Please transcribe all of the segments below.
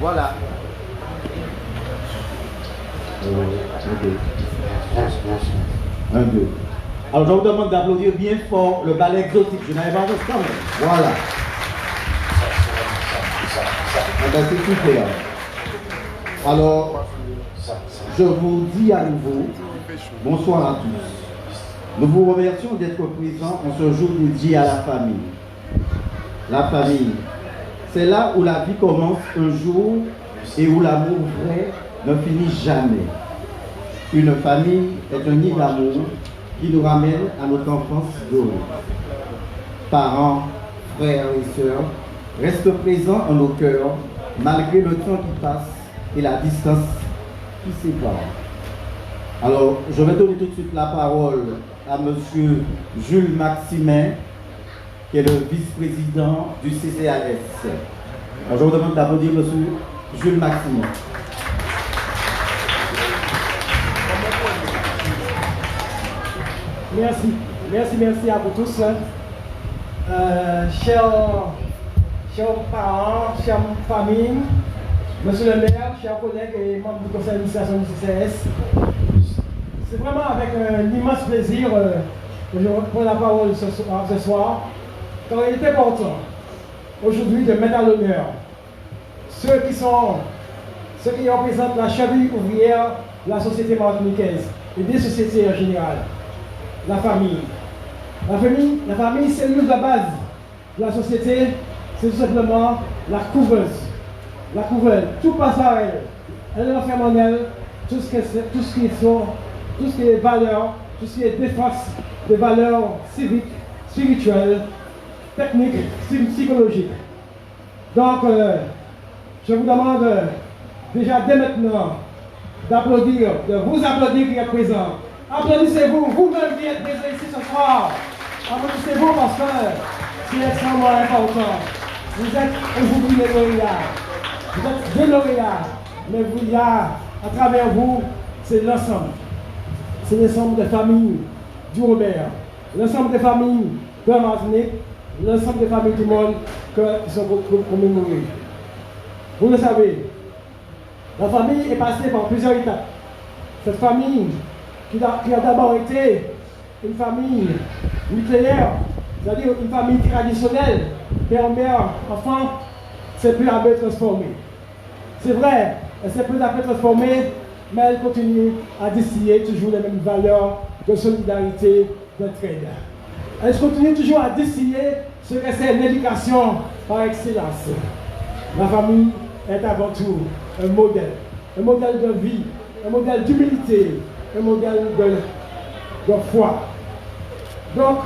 Voilà. Un, deux. Alors je vous demande d'applaudir bien fort le ballet exotique. Je n'avais pas entendu quand même. Voilà. C'est super. Alors, je vous dis à nouveau, bonsoir à tous. Nous vous remercions d'être présents en ce jour dédié à la famille. La famille, c'est là où la vie commence un jour et où l'amour vrai ne finit jamais. Une famille est un nid d'amour qui nous ramène à notre enfance dorée. Parents, frères et sœurs, restent présents en nos cœurs malgré le temps qui passe et la distance qui sépare. Alors, je vais donner tout de suite la parole à M. Jules Maximin, qui est le vice-président du CCAS. Alors, je vous demande d'applaudir M. Jules Maximin. Merci à vous tous. Chers parents, chers familles, monsieur le maire, chers collègues et membres du conseil d'administration du CCAS, c'est vraiment avec un immense plaisir que je reprends la parole ce soir, car il est important aujourd'hui de mettre à l'honneur ceux qui représentent la cheville ouvrière de la société martiniquaise et des sociétés en général. La famille. La famille, c'est le de base de la société, c'est tout simplement la couveuse. La couveuse, tout passe à elle. Elle enferme en elle tout ce qui est valeurs, tout ce qui est défense des valeurs civiques, spirituelles, techniques, psychologiques. Donc, je vous demande déjà dès maintenant d'applaudir, de vous applaudir qui êtes présents. Applaudissez-vous, vous-même qui êtes présents ici ce soir. Applaudissez-vous parce que c'est extrêmement important. Vous êtes aujourd'hui les lauréats. Vous êtes des lauréats, mais il y a, à travers vous, c'est l'ensemble. C'est l'ensemble des familles du Robert, l'ensemble des familles de la Martinique, l'ensemble des familles du monde qui sont commémorées. Vous le savez, la famille est passée par plusieurs étapes. Cette famille qui a d'abord été une famille nucléaire, c'est-à-dire une famille traditionnelle, père, mère, enfant, s'est peu à peu transformée. C'est vrai, elle s'est peu à peu transformée, mais elle continue à distiller toujours les mêmes valeurs de solidarité, d'entraide. Elle continue toujours à distiller ce que c'est l'éducation par excellence. La famille est avant tout un modèle de vie, un modèle d'humilité, un modèle de foi. Donc,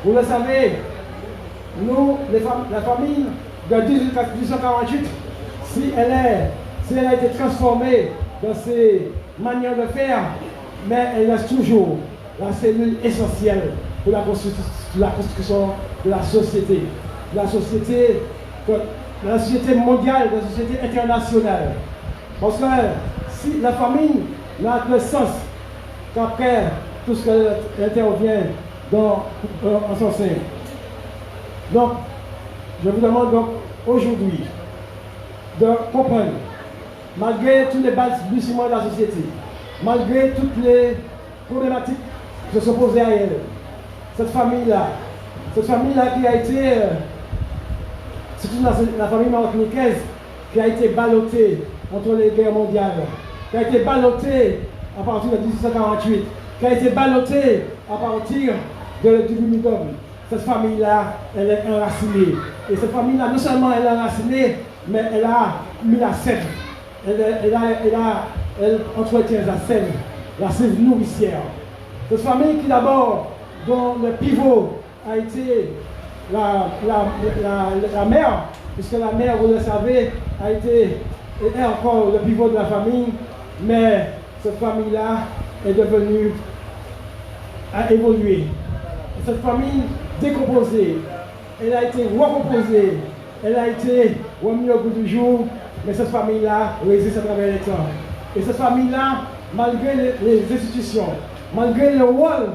vous le savez, nous, la famille de 1848, si elle a été transformée dans ses manières de faire, mais elle reste toujours la cellule essentielle pour la construction de la société. La société mondiale, de la société internationale. Parce que si la famille n'a de sens qu'après tout ce qui intervient en son sein. Donc, je vous demande donc aujourd'hui de comprendre, malgré tous les balbutiements de la société, malgré toutes les problématiques qui se sont posées à elle, cette famille-là qui a été, c'est la famille martiniquaise qui a été ballottée entre les guerres mondiales, qui a été ballottée à partir de 1848, qui a été ballottée à partir du Lumidum. Cette famille-là, elle est enracinée. Et cette famille-là, non seulement elle est enracinée, mais elle a mis la sève. Elle entretient la sève nourricière. Cette famille qui d'abord, dont le pivot a été la mère, puisque la mère, vous le savez, est encore le pivot de la famille, mais cette famille-là est devenue, a évolué. Cette famille décomposée, elle a été recomposée, elle a été remise au goût du jour, mais cette famille-là résiste à travers les temps. Et cette famille-là, malgré les institutions, malgré le rôle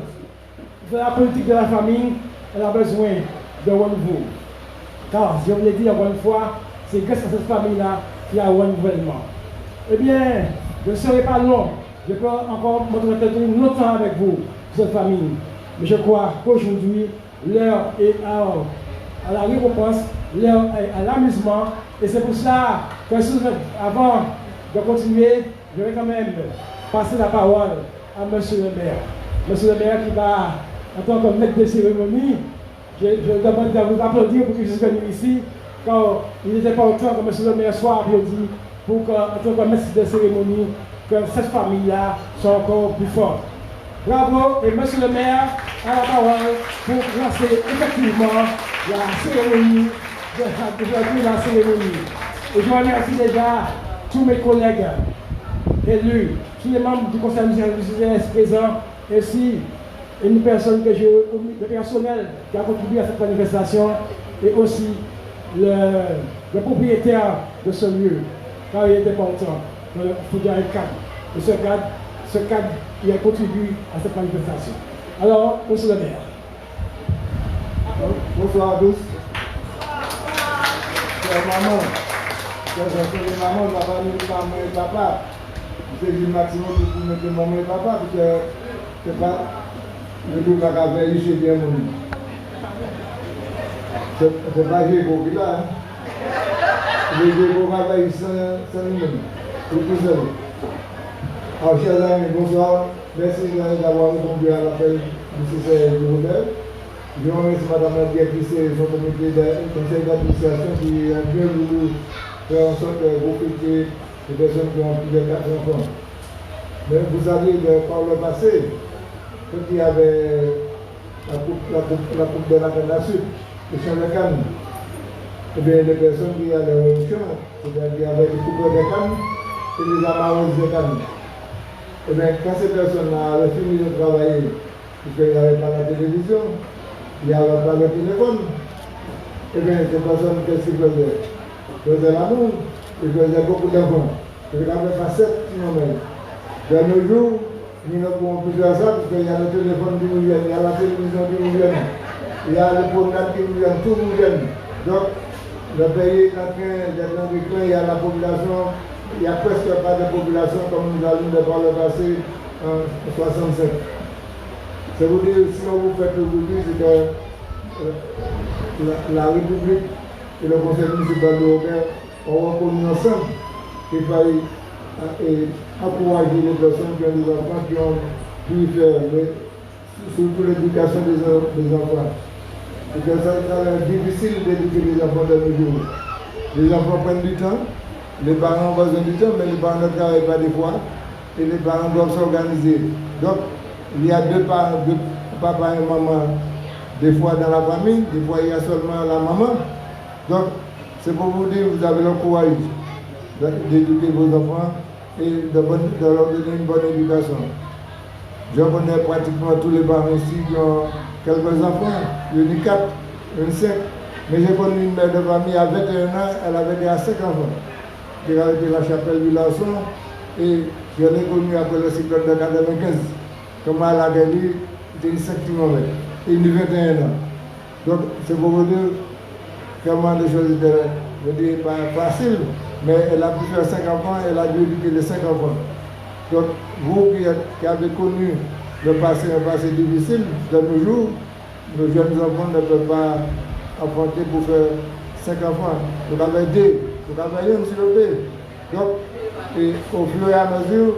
de la politique de la famille, elle a besoin de renouveau. Car, je vous l'ai dit encore une fois, c'est grâce à cette famille-là qu'il y a un renouvellement. Eh bien, je ne serai pas long. Je peux encore m'entretenir longtemps avec vous, cette famille. Mais je crois qu'aujourd'hui, l'heure est à la récompense, l'heure est à l'amusement. Et c'est pour ça que avant de continuer, je vais quand même passer la parole à Monsieur le maire. Monsieur le maire qui va, en tant que maître de cérémonie, je demande de vous applaudir pour qu'il soit venu ici, car il n'était pas autant que Monsieur le maire soit applaudi pour qu'en tant que maître de cérémonie, que cette famille-là soit encore plus forte. Bravo, et Monsieur le maire a la parole pour lancer effectivement la cérémonie, la cérémonie. Et je remercie déjà tous mes collègues élus, tous les membres du conseil municipal présents, ainsi une personne le personnel qui a contribué à cette manifestation, et aussi le propriétaire de ce lieu, car il est important. Il faut dire un cadre. Et ce cadre, il a contribué à cette manifestation. Alors, monsieur le maire. Bonsoir à tous. Chère maman, chère maman, maman et papa. C'est le maximum pour mettre maman et papa, parce que c'est pas le tout qu'à faire chez bien mon. C'est pas j'ai beaucoup là. Les gens travaillent sans nous-mêmes. C'est tout seul. Alors, chers amis, bonsoir. Merci d'avoir répondu à l'appel du CCR du Robert. Je remercie Madame la directrice et son comité de conseil d'administration qui a bien voulu faire en sorte de profiter des personnes qui ont plus de 4 enfants. Mais vous savez, par le passé, quand il y avait la coupe de la canne à sucre, le champ de canne, eh bien, les personnes qui allaient au champ, c'est-à-dire qui avaient des coupeurs de canne et des amarreuses de canne. Eh bien, quand ces personnes-là avaient fini de travailler, puisqu'il n'y avait pas la télévision, il n'y avait pas le téléphone, eh bien, ces personnes, qu'est-ce qu'ils faisaient? Ils faisaient l'amour, ils faisaient beaucoup d'enfants. Ils n'avaient pas 7 kilomètres. De nos jours, nous ne pouvons plus faire ça, parce qu'il y a le téléphone qui nous vient, il y a la télévision qui nous vient, il y a le programme qui nous vient, tout nous vient. Donc, le pays est en train d'être en déclin, il y a la population. Il n'y a presque pas de population comme nous avons par le passé en 67. C'est vous dire, si on vous fait aujourd'hui, c'est que la République et le Conseil municipal de Robert ont reconnu ensemble qu'il fallait encourager les personnes qui ont des enfants qui ont pu faire, surtout l'éducation des enfants. C'est que ça est difficile d'éduquer les enfants de nos jours. Les enfants prennent du temps. Les parents ont besoin du temps, mais les parents ne travaillent pas des fois et les parents doivent s'organiser. Donc, il y a deux parents, deux papa et maman, des fois dans la famille, des fois il y a seulement la maman. Donc, c'est pour vous dire, vous avez le courage d'éduquer vos enfants et de leur donner une bonne éducation. Je connais pratiquement tous les parents ici qui ont quelques enfants, il y en a 4, il y en a 5. Mais j'ai connu une mère de famille à 21 ans, elle avait déjà 5 enfants. Qui a été la chapelle du Larson, et je l'ai connu après le cyclone de 95. Comme elle a gagné, c'était 5 km, et il a 21 ans. Donc, c'est pour vous dire comment les choses étaient, je dis, pas faciles, mais elle a pu faire 5 enfants, elle a dû éduquer les 5 enfants. Donc, vous qui avez connu un passé difficile de nos jours, nos jeunes enfants ne peuvent pas affronter pour faire 5 enfants. Vous avez aidé. Vous avez rien sur le pays. Donc, au fur et à mesure,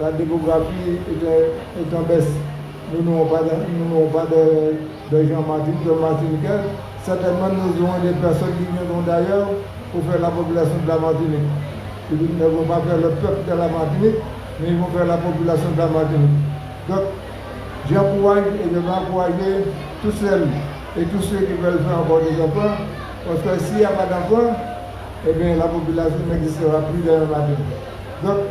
la démographie est en baisse. Nous n'avons pas de gens martiniquais. Certainement, nous aurons des personnes qui viendront d'ailleurs pour faire la population de la Martinique. Ils ne vont pas faire le peuple de la Martinique, mais ils vont faire la population de la Martinique. Donc, j'encourage et je vais encourager tous celles et tous ceux qui veulent faire encore des enfants, parce que s'il n'y a pas d'enfants, eh bien, la population n'existera plus dans la ville. Donc,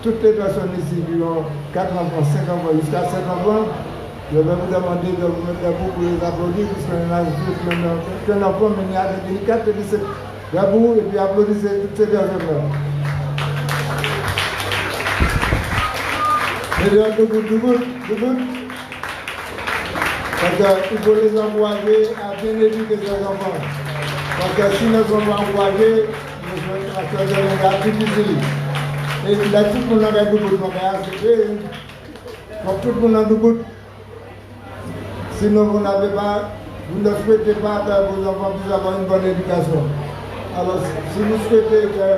toutes les personnes ici qui ont 4 enfants, 5 enfants, jusqu'à 7 enfants, je vais vous demander de vous mettre debout pour les applaudir, puisqu'on a juste qu'un enfant, mais il y a des 4 et 17. Debout, et puis applaudissez toutes ces personnes-là. Et debout. Parce qu'il faut les encourager à bien éduquer leurs enfants. Parce que si nous sommes encouragés, nous sommes à faire des difficile. Et là, tout le monde a beaucoup de monde. Comme tout le monde a beaucoup de. Sinon, vous n'avez pas, vous ne souhaitez pas que vos enfants puissent avoir une bonne éducation. Alors, si vous souhaitez que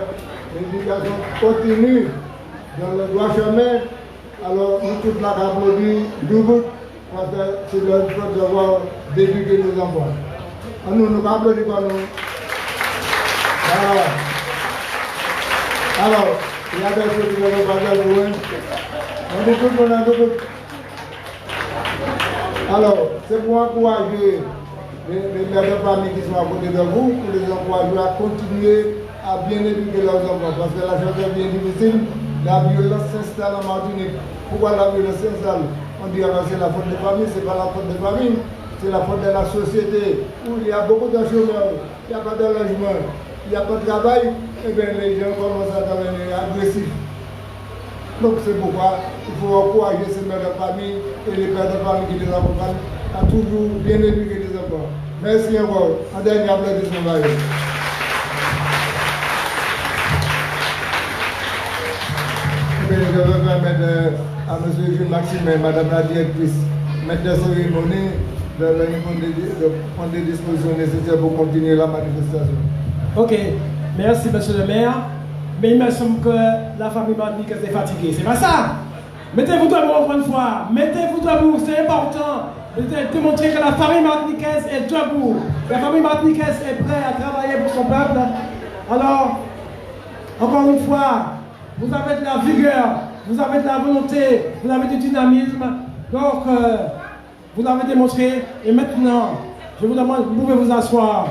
l'éducation continue dans le droit chemin, alors nous tous là applaudissons double parce que c'est notre devoir d'éduquer nos enfants. Alors, nous applaudissons pas nous. Alors, il y a des choses qui vont pas dire pour eux. On dit tout le monde a double. Alors, c'est pour encourager les mères de famille qui sont à côté de vous, pour les encourager à continuer à bien éduquer leurs enfants. Parce que la chose est bien difficile, la violence s'installe en Martinique. Pourquoi la violence s'installe? On dit que c'est la faute des familles, ce n'est pas la faute des familles, c'est la faute de la société, où il y a beaucoup de chômeurs, il n'y a pas de logement, il n'y a pas de travail, et bien les gens commencent à devenir agressifs. Donc c'est pourquoi il faut encourager ces mères de famille et les pères de famille qui les accompagnent à toujours bien éduquer les enfants. Merci encore. Un dernier applaudissement. Je vais permettre à M. Jules Maxime et Mme la directrice, mettre des cérémonies, de prendre des dispositions nécessaires pour continuer la manifestation. Ok, merci M. le maire. Mais il me semble que la famille martiniquaise est fatiguée. C'est pas ça. Mettez-vous debout encore une fois. Mettez-vous debout, c'est important. Démontrer que la famille martiniquaise est debout. La famille martiniquaise est prête à travailler pour son peuple. Alors, encore une fois, vous avez de la vigueur, vous avez de la volonté, vous avez du dynamisme. Donc, vous l'avez démontré. Et maintenant, je vous demande, vous pouvez vous asseoir.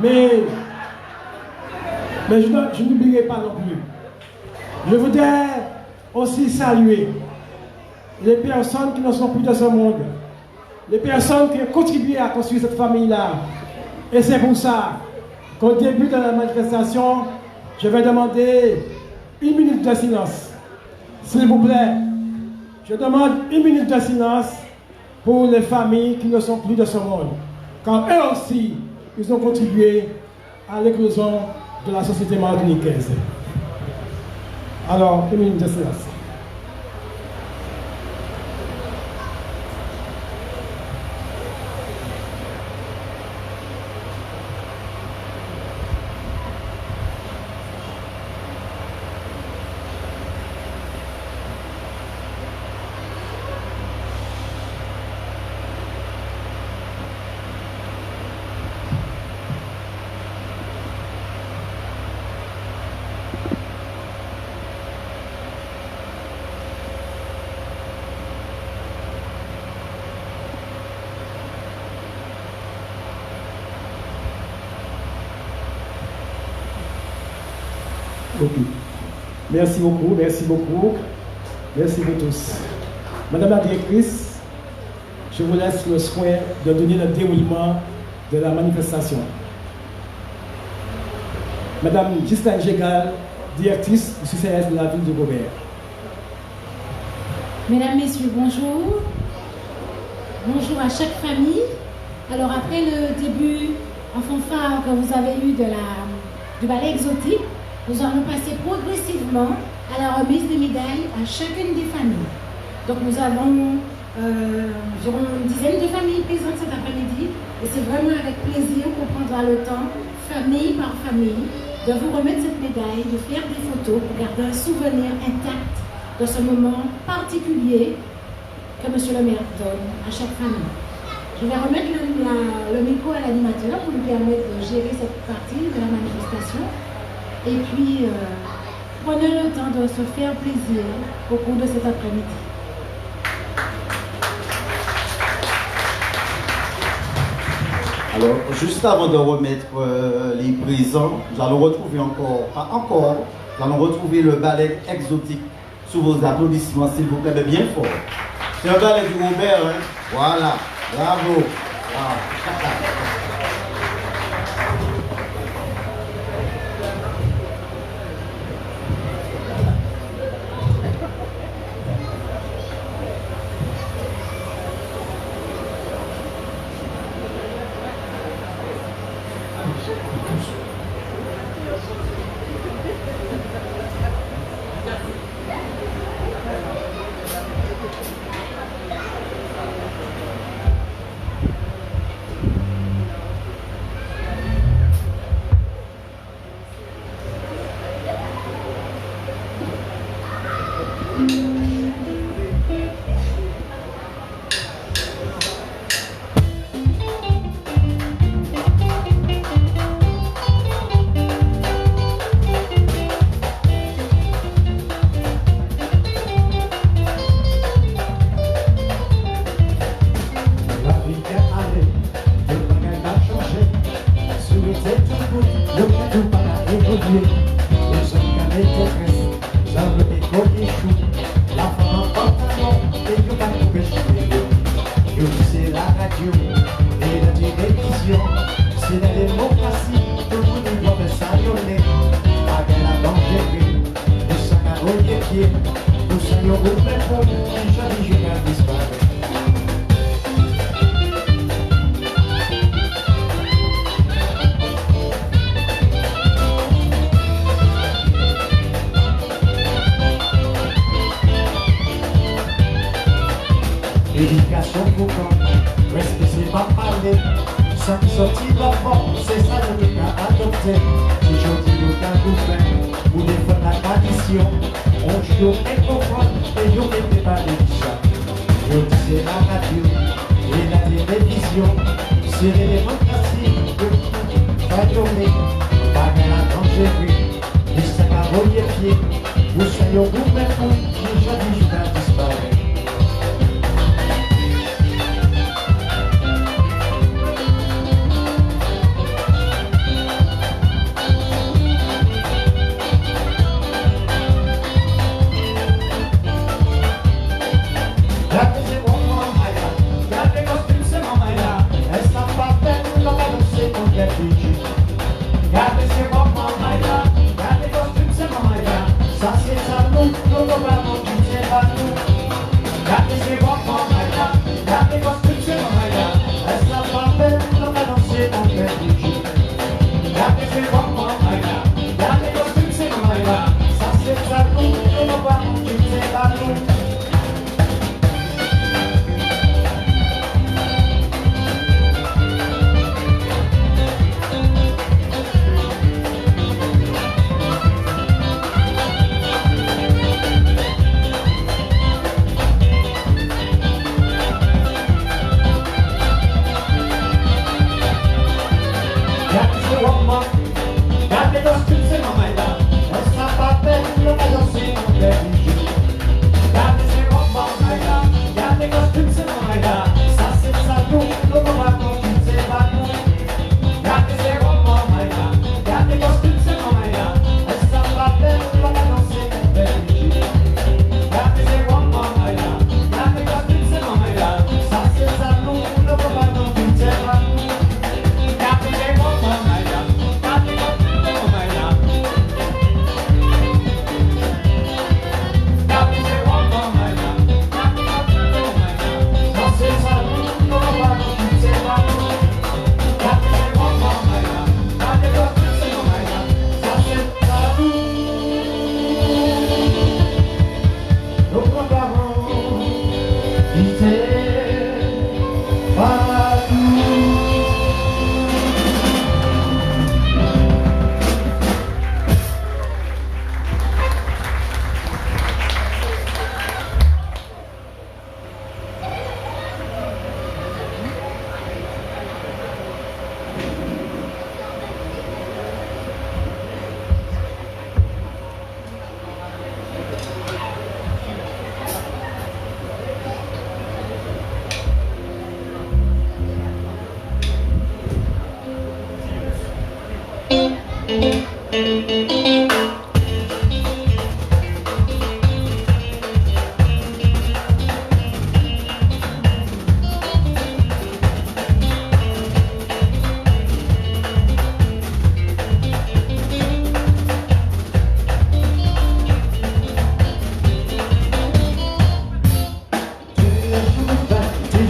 Mais je n'oublierai pas non plus. Je voudrais aussi saluer les personnes qui ne sont plus de ce monde, les personnes qui ont contribué à construire cette famille-là. Et c'est pour ça qu'au début de la manifestation, je vais demander 1 minute de silence. S'il vous plaît, je demande 1 minute de silence pour les familles qui ne sont plus de ce monde. Car eux aussi, ils ont contribué à l'éclosion de la société martiniquaise. Alors, 1 minute de silence. Merci beaucoup, merci beaucoup. Merci vous tous. Madame la directrice, je vous laisse le soin de donner le déroulement de la manifestation. Madame Ghislaine Gégal, directrice du CCS de la ville de Gobert. Mesdames, Messieurs, bonjour. Bonjour à chaque famille. Alors après le début en fanfare que vous avez eu du ballet exotique, nous allons passer progressivement à la remise des médailles à chacune des familles. Donc nous avons environ une dizaine de familles présentes cet après-midi et c'est vraiment avec plaisir qu'on prendra le temps, famille par famille, de vous remettre cette médaille, de faire des photos pour garder un souvenir intact de ce moment particulier que M. le maire donne à chaque famille. Je vais remettre le micro à l'animateur pour lui permettre de gérer cette partie de la manifestation. Et puis, prenez le temps de se faire plaisir au cours de cet après-midi. Alors, juste avant de remettre les présents, nous allons retrouver nous allons retrouver le ballet exotique sous vos applaudissements, s'il vous plaît, mais bien fort. C'est un ballet du Robert, hein? Voilà, bravo. Éducation pour quand, reste c'est pas parler. Ça qui sortit de la porte, c'est ça le cas adopté. Si je dis le cas faire, ou des fois la tradition, on joue et comprend, et nous n'était pas d'émission. Je dis c'est la radio, et la télévision, c'est les démocraties, pas tourner, pas bien la dangererie, les sacs à relier pied, vous soyons vous même fous, déjà dit je vais disparaître.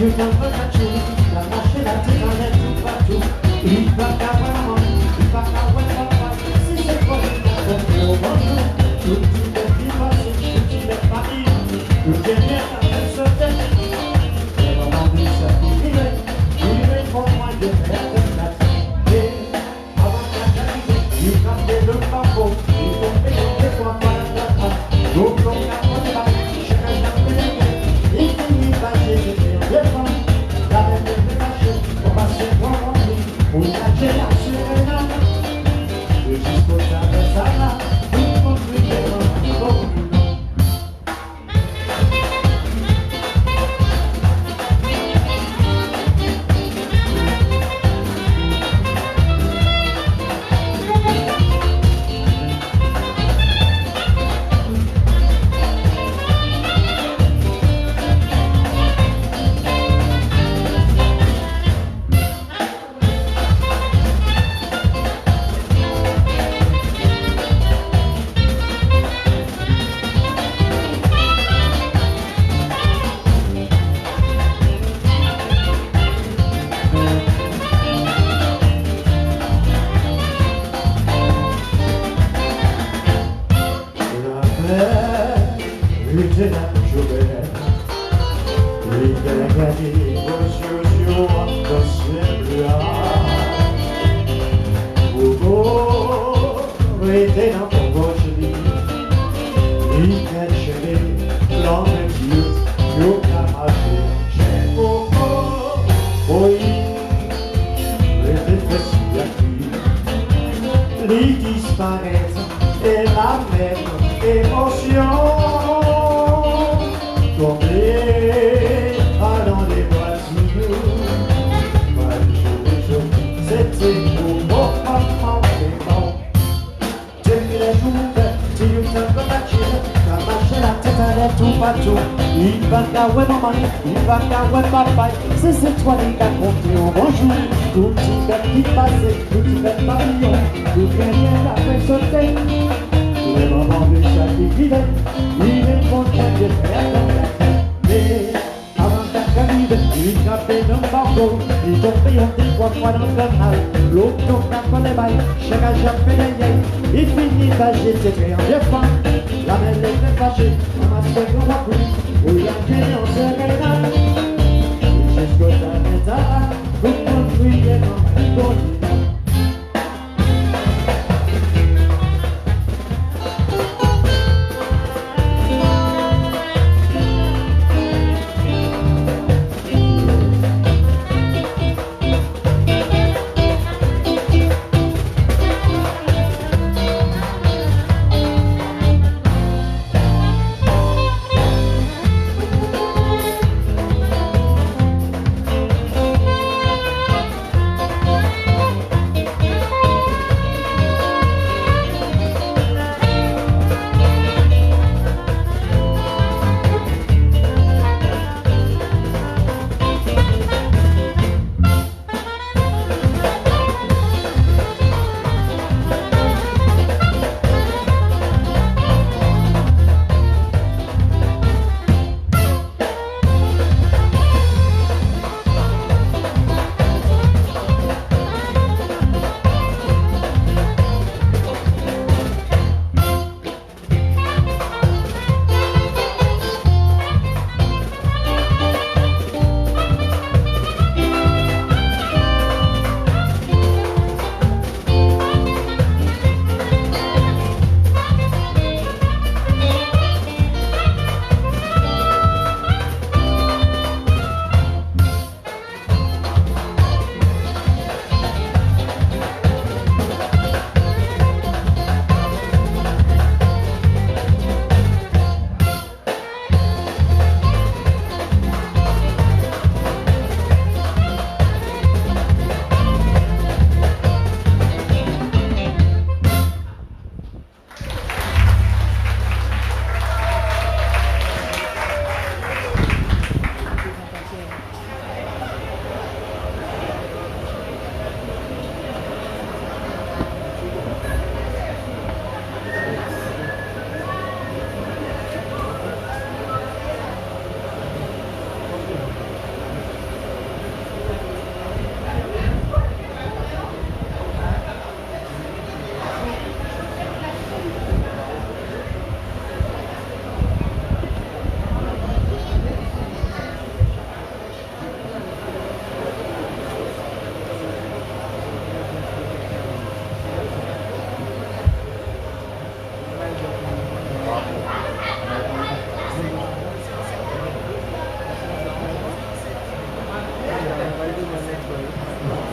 Je t'en veux la chose, la marche, la tirade, tout partout. Il va qu'à vraiment ils disparaissent et la même émotion tombée dans les voitures. C'était pour mon enfant et bon. J'ai mis les jours, si vous êtes comme la chine, t'as marché la tête à l'air tout partout. Il va caouer maman, il va caouer papa. C'est toi qui as compté au bonjour. Tout petit bête qui passait, tout petit bête papillon. Tout rien la fait sauter. Tous les moments de chaque qui vivait, il est content de faire ton café. Mais avant chaque arrive, il frappait d'un barbeau. Il tombait en des trois fois dans le canal. L'autre tourne à les bails, chacun jappe les yeux. Il finit par jeter très en défend. La mêle était fâchée, on m'a fait qu'on va plus. Où il y a qu'un en se rénale. Jusqu'au temps vous construisez dans un bon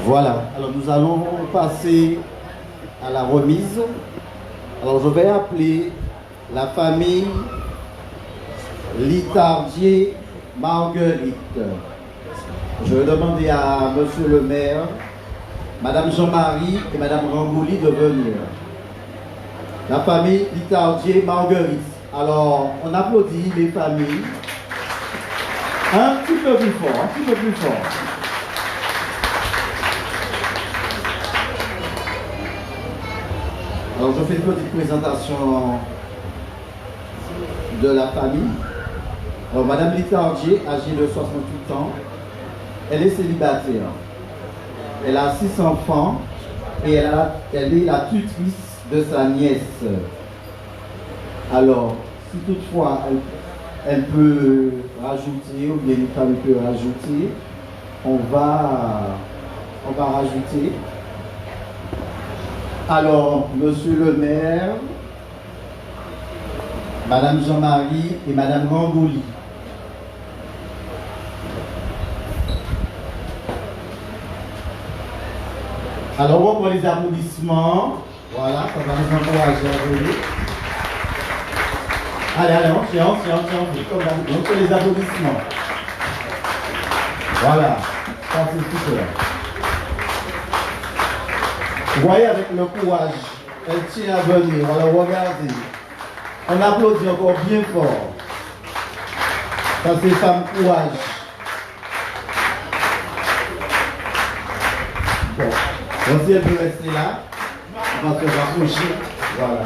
Voilà, alors nous allons passer à la remise. Alors je vais appeler la famille Litardier Marguerite. Je vais demander à monsieur le maire, madame Jean-Marie et madame Rangouli de venir. La famille Litardier Marguerite. Alors on applaudit les familles. Un petit peu plus fort, un petit peu plus fort. Alors je fais une petite présentation de la famille. Alors madame Litardier, âgée de 68 ans, elle est célibataire. Elle a 6 enfants et elle est la tutrice de sa nièce. Alors, si toutefois elle peut rajouter, ou bien une femme peut rajouter, on va rajouter. Alors, monsieur le maire, madame Jean-Marie et madame Rangouli. Alors, on prend les applaudissements Voilà, ça va nous encourager à venir. Allez, on fait comme d'habitude. On fait les applaudissements. Voilà, ça c'est super. Vous voyez avec le courage, elle tient à venir. Alors regardez, on applaudit encore bien fort. Ça c'est femme courage. Bon, si elle peut rester là, on va se rapprocher. Voilà.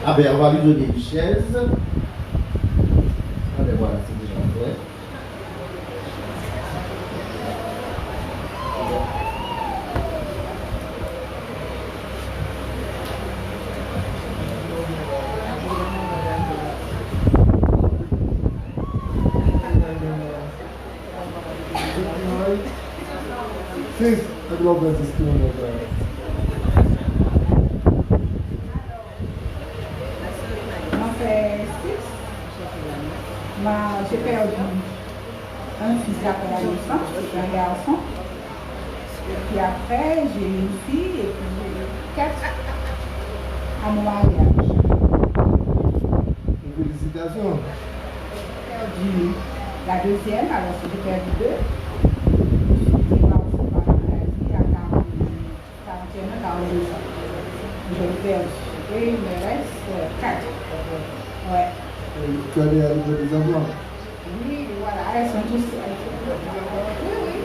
Ah ben, on va lui donner une chaise. Ah ben voilà, c'est déjà fait. Sim, a Globo assistiu a novela. J'ai perdu un fils après la naissance, c'est un garçon. Et puis après, j'ai une fille et puis j'ai 4 à mon mariage. Félicitations. J'ai perdu la deuxième, alors j'ai perdu 2. Je suis partie par la maladie à 41 ans. Je l'ai perdu. Et il me reste 4. Ouais. Tu as des enfants? Oui, voilà, elles sont tous. Oui, oui.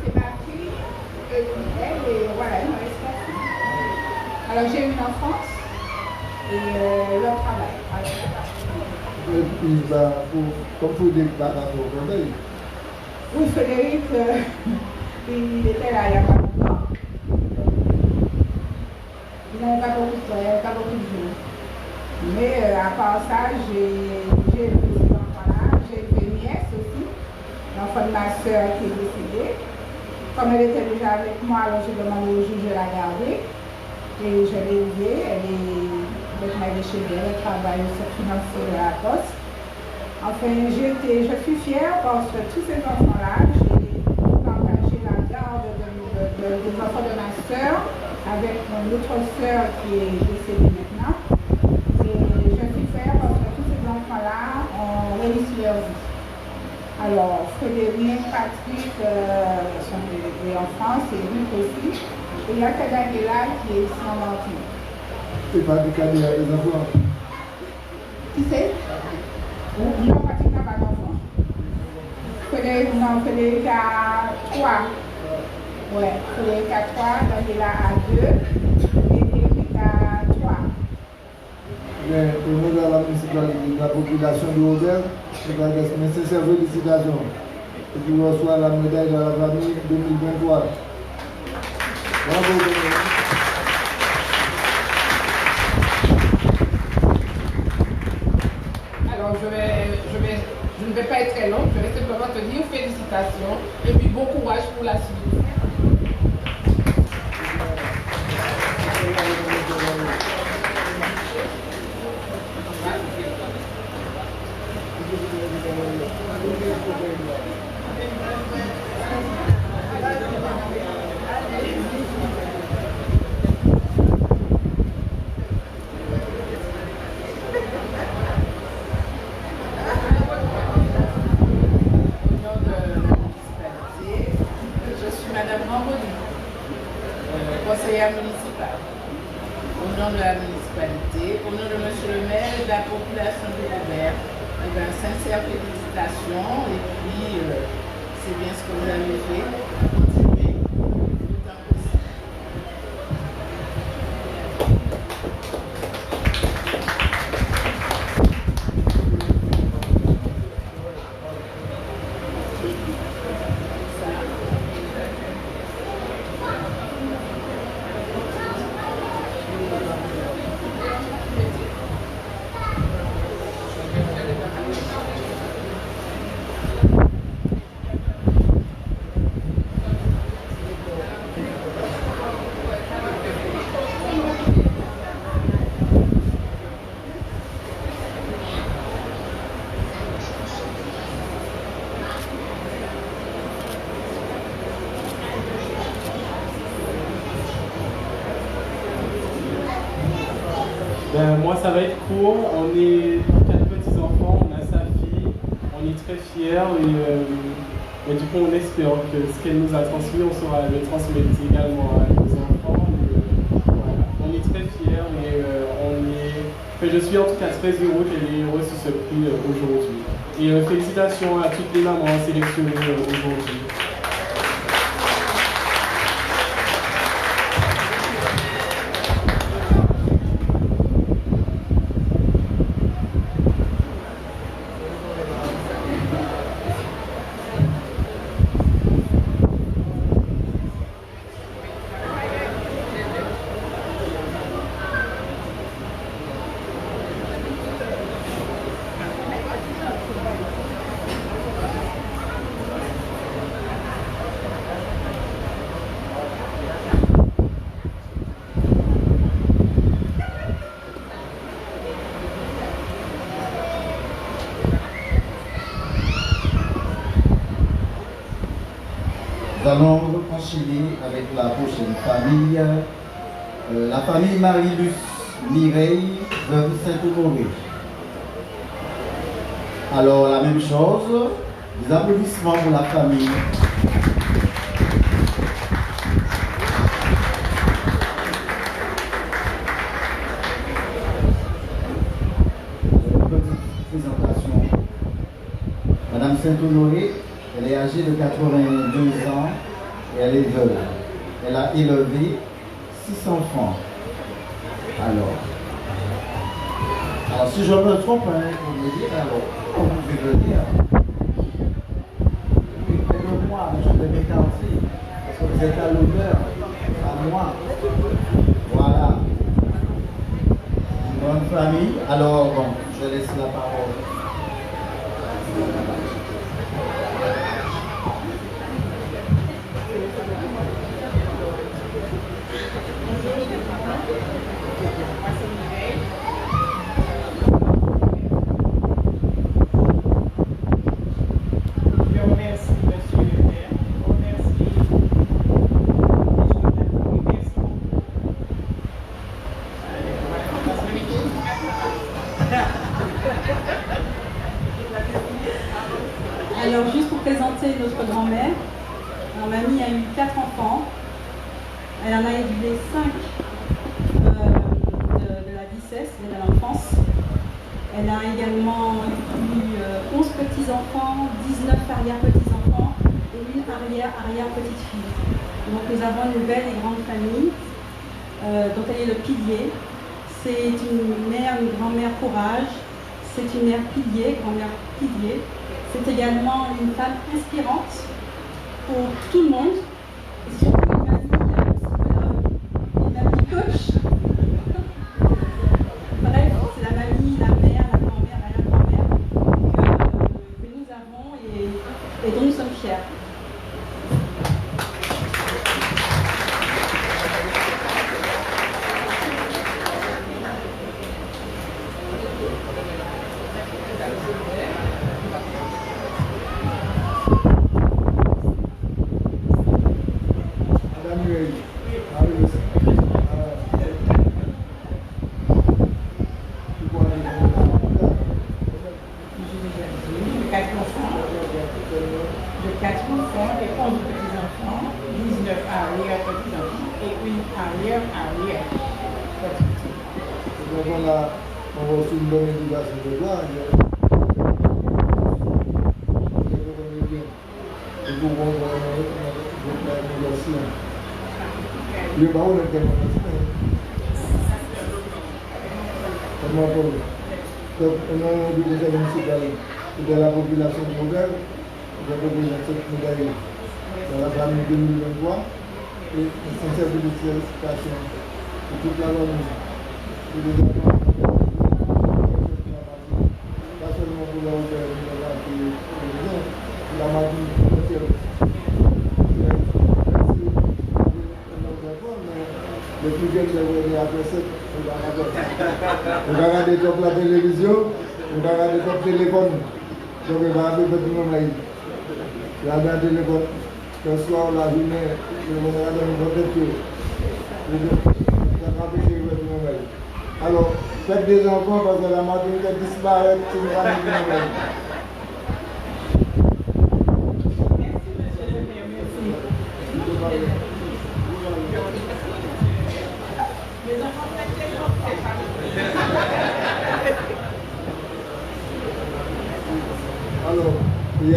C'est ma fille, elle, et voilà, elle me reste 4 filles. Alors j'ai une enfance et le travail. Et puis, comme pour des parents au conseil. Oui, Frédéric, il était là il n'y a pas longtemps. Il n'avait pas beaucoup de temps, il n'y avait pas beaucoup de jours. Mais à part ça, j'ai élevé ces enfants-là, j'ai élevé une nièce aussi, l'enfant de ma soeur qui est décédée. Comme elle était déjà avec moi, alors j'ai demandé au juge de la garder. Et je l'ai élevée, elle est chez elle, elle travaille au centre financier de la Poste. Enfin, je suis fière parce que tous ces enfants-là, j'ai partagé la garde des enfants de ma soeur avec mon autre soeur qui est décédée maintenant. Et je suis fière parce que tous ces enfants-là ont réussi leur vie. Alors, Frédéric, Patrick sont des enfants, c'est Luc aussi. Et il y a Kadagela qui est ici en Martinique. C'est pas des cadets les enfants. Qui c'est? Non, Patrick n'a pas d'enfant. Frédéric a 3. Ouais, Frédéric a 3, Daniela a 2 et Eric a 3. Mais au nom de la municipalité, de la population de Robert, je vais dire mes sincères félicitations. Et tu reçois la médaille de la famille 2023. Bravo, Alors, je ne vais pas être très longue, je vais simplement te dire félicitations et puis bon courage pour la suite. Conseillère municipale, au nom de la municipalité, au nom de monsieur le maire et de la population de Robert, eh bien, sincères félicitations et puis c'est bien ce que vous avez fait. Continuez autant possible. Ben, moi, ça va être court. On est 4 petits-enfants, on a sa fille, on est très fiers et du coup, on espère que ce qu'elle nous a transmis, on saura le transmettre également à nos enfants. Voilà. On est très fiers et je suis en tout cas très heureux qu'elle ait reçu ce prix aujourd'hui. Et félicitations à toutes les mamans sélectionnées aujourd'hui. Nous allons enchaîner avec la prochaine famille, la famille Marie-Luce Mireille veuve Saint-Honoré. Alors la même chose, des applaudissements pour la famille. Petite présentation. Madame Saint-Honoré, elle est âgée de 82 ans et elle est veuve. Elle a élevé 6 enfants. Alors si je me trompe, vous me dites alors, vous pouvez venir. Oui, faites-le-moi, je vais m'écarter, parce que vous êtes à l'honneur, à moi. Voilà. Une bonne famille. Alors, bon, je laisse la parole. Alors, juste pour présenter notre grand-mère, mamie a eu 4 enfants. Elle en a élevé 5 de la vicesse, de l'enfance. Elle a également eu 11 petits-enfants, 19 arrière-petits-enfants et une arrière-petite-fille. Donc nous avons une belle et grande famille dont elle est le pilier. C'est une mère, une grand-mère courage. C'est une mère pilier, grand-mère pilier. C'est également une femme inspirante pour tout le monde. Et surtout une mamie coach. Bref, c'est la mamie, la mère, la grand-mère, la grand-mère que nous avons et dont nous sommes fiers. Le baron est tellement donc, on a du conseil municipal de la population mondiale, de la population mondiale dans la famille 2023 et une sensibilisation de toute la Wallonie. Pour les enfants, pas seulement pour la hauteur de la magie, pour la magie entière. Le plus jeune de venir après ça, on va regarder top la télévision, on va regarder top téléphone. Donc on va regarder tout le monde là. On va regarder le téléphone. Le soir, la journée, on va regarder le téléphone. On va regarder tout le monde là. Alors, faites des enfants parce que la maternité disparaît, c'est une famille qui nous aime. Alors, il y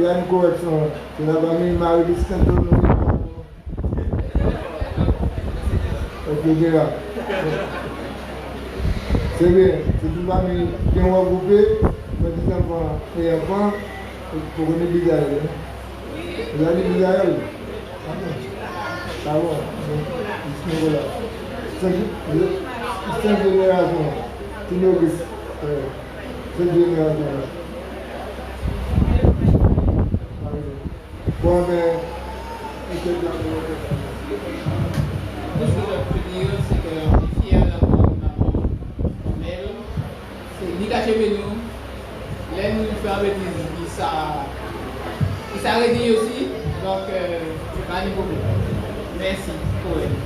a une correction. C'est la famille Marie-Christine Donovan. Etc. C'est bien, c'est une famille qui est regroupée, petits enfants et enfants, pour une Israël. Vous avez dit Israël? Ah bon, cinq générations, tu nourris cette génération-là. Bon, mais, Tout ce que je peux dire, c'est qu'on est fiers d'avoir une maman comme elle. C'est ni caché de nous. L'aide nous fait avec il s'arrête aussi. Donc, c'est pas un problème. Merci pour elle.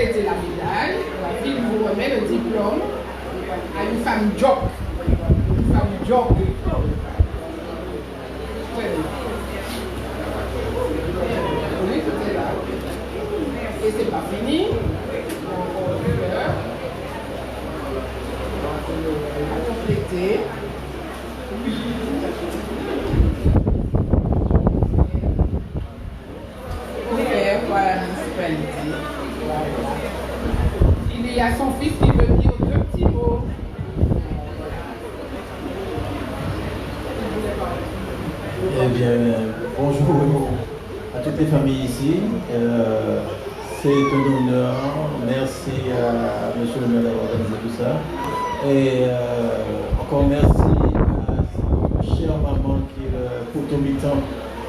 C'est la médaille, la fille vous remet le diplôme à une femme job. Une femme job. Très bien. Oui, tout est là. Et c'est pas fini. On va compléter. Pour faire quoi la municipalité. Il y a son fils qui veut dire deux petits mots. Eh bien, bonjour à toutes les familles ici. C'est un honneur. Merci à M. le maire d'avoir organisé tout ça. Et encore merci à cette chère maman qui est le potomitan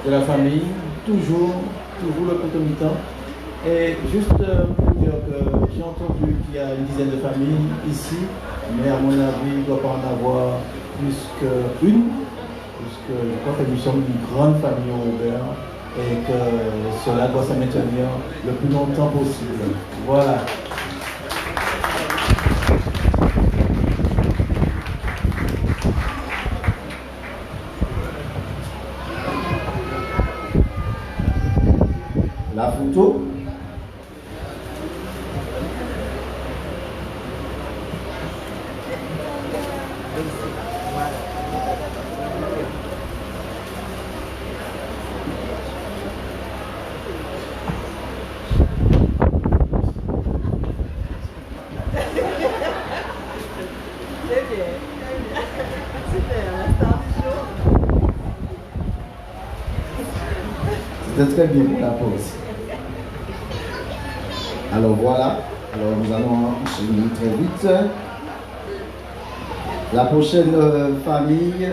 de la famille. Toujours le potomitan. Et juste pour dire que j'ai entendu qu'il y a une dizaine de familles ici, mais à mon avis, il ne doit pas en avoir plus qu'une, puisque je crois que nous sommes une grande famille au Robert et que cela doit se maintenir le plus longtemps possible. Voilà. La photo. C'était très bien pour la pause. Alors voilà, alors nous allons enchaîner très vite. La prochaine famille,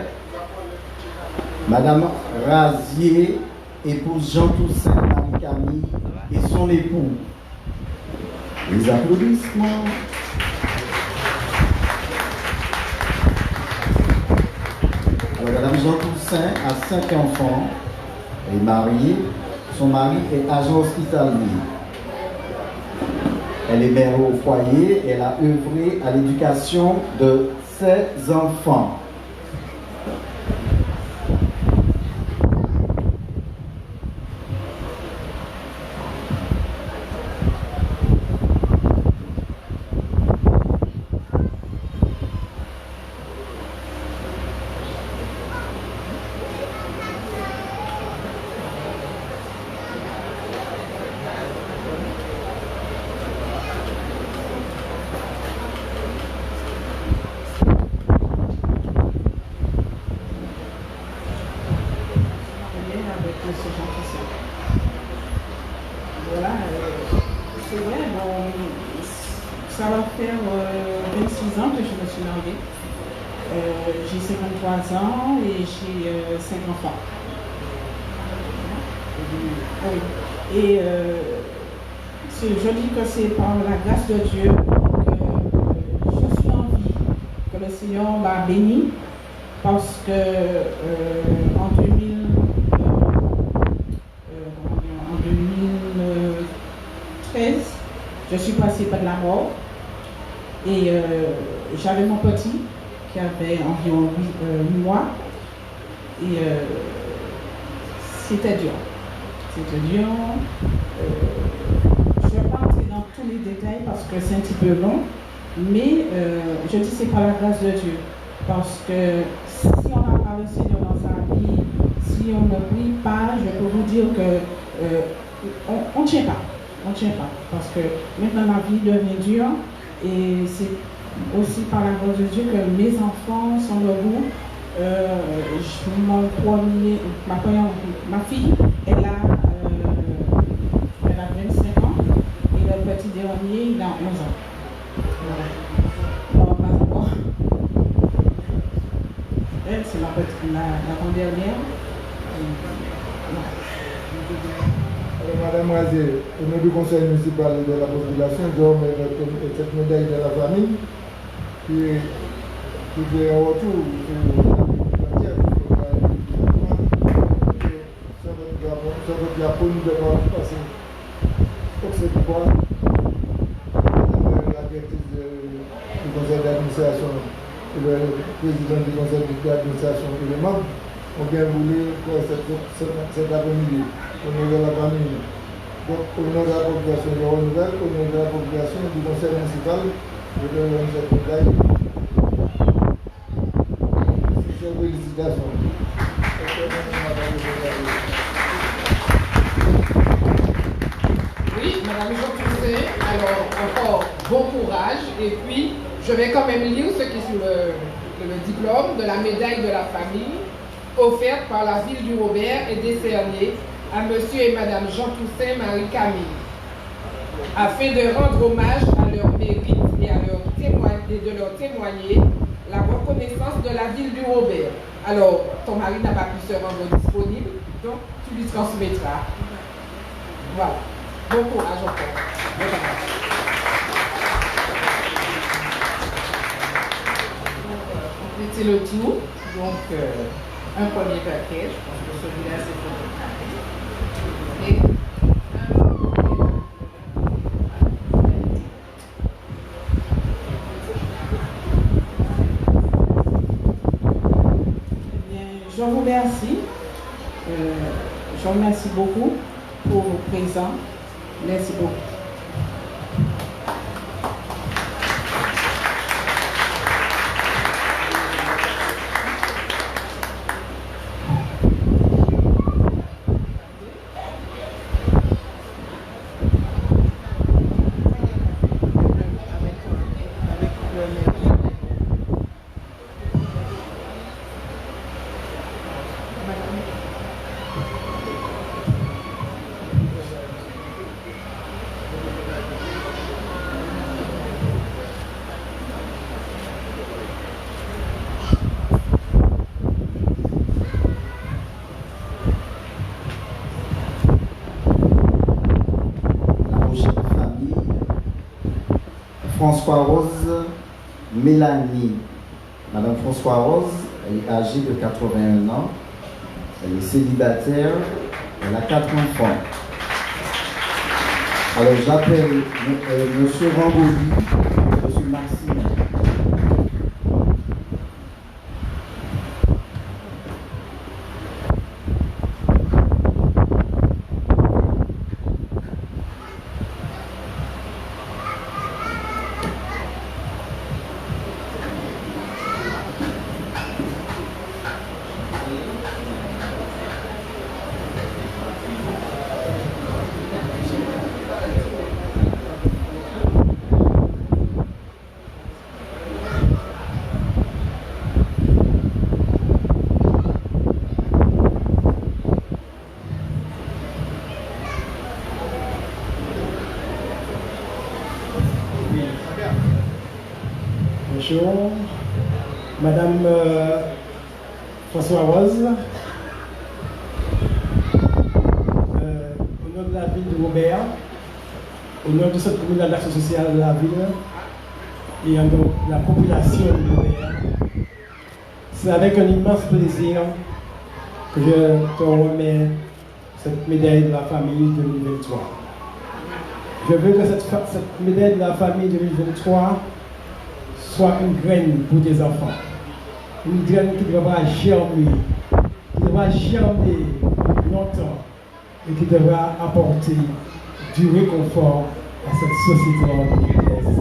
Madame Razier, épouse Jean Toussaint Marie-Camille et son époux. Les applaudissements. Alors Madame Jean Toussaint a 5 enfants. Elle est mariée. Son mari est agent hospitalier. Elle est mère au foyer et elle a œuvré à l'éducation de ses enfants. Voilà, c'est vrai, bon, ça va faire 26 ans que je me suis mariée. J'ai 53 ans et j'ai 5 enfants. Oui. Et je dis que c'est par la grâce de Dieu que je suis en vie, que le Seigneur m'a béni, parce que en 2013, je suis passée par la mort et j'avais mon petit qui avait environ 8 mois et c'était dur. C'était dur. Je ne vais pas entrer dans tous les détails parce que c'est un petit peu long, mais je dis c'est par la grâce de Dieu. Parce que si on n'a pas le Seigneur dans sa vie, si on ne prie pas, je peux vous dire que on ne tient pas. On ne tient pas. Parce que maintenant ma vie devient dure et c'est aussi par la grâce de Dieu que mes enfants sont debout. Ma fille, elle a 25 ans et le petit dernier, il a 11 ans. Voilà. Non, pas encore. Elle, c'est la grande-dernière. Madame Razé, au nom du conseil municipal de la population, je remets cette médaille de la famille qui est en retour sur votre diapo, nous devons passer pour ce pouvoir. La directrice du conseil d'administration, le président du conseil d'administration et les membres ont bien voulu faire cet après-midi au nom de la famille. Donc, au nom de la population de Renouvelle, au nom de la population du conseil municipal, je donne cette médaille. Félicitations. Oui, Madame Jean-Toussaint, alors encore bon courage. Et puis, je vais quand même lire ce qui est sur le diplôme de la médaille de la famille, offerte par la ville du Robert et décernée à Monsieur et Madame Jean-Toussaint Marie-Camille, afin de rendre hommage à leur mérite et de leur témoigner la reconnaissance de la ville du Robert. Alors, ton mari n'a pas pu se rendre disponible, donc tu lui transmettras. Voilà. Bon courage encore. C'était le tour. Donc, un premier paquet. Je pense que celui-là, c'est pour le paquet. Et je vous remercie. Je vous remercie beaucoup pour vos présents. Merci beaucoup. François Rose Mélanie. Madame François Rose, elle est âgée de 81 ans. Elle est célibataire. Elle a 4 enfants. Alors j'appelle Monsieur Ramboli, Monsieur Maxime. Bonjour. Madame François Rose, au nom de la ville de Robert, au nom de cette communauté d'action sociale de la ville et en nom de la population de Robert, c'est avec un immense plaisir que je te remets cette médaille de la famille 2023. Je veux que cette médaille de la famille 2023 soit une graine pour tes enfants. Une graine qui devra germer, longtemps et qui devra apporter du réconfort à cette société anglaise.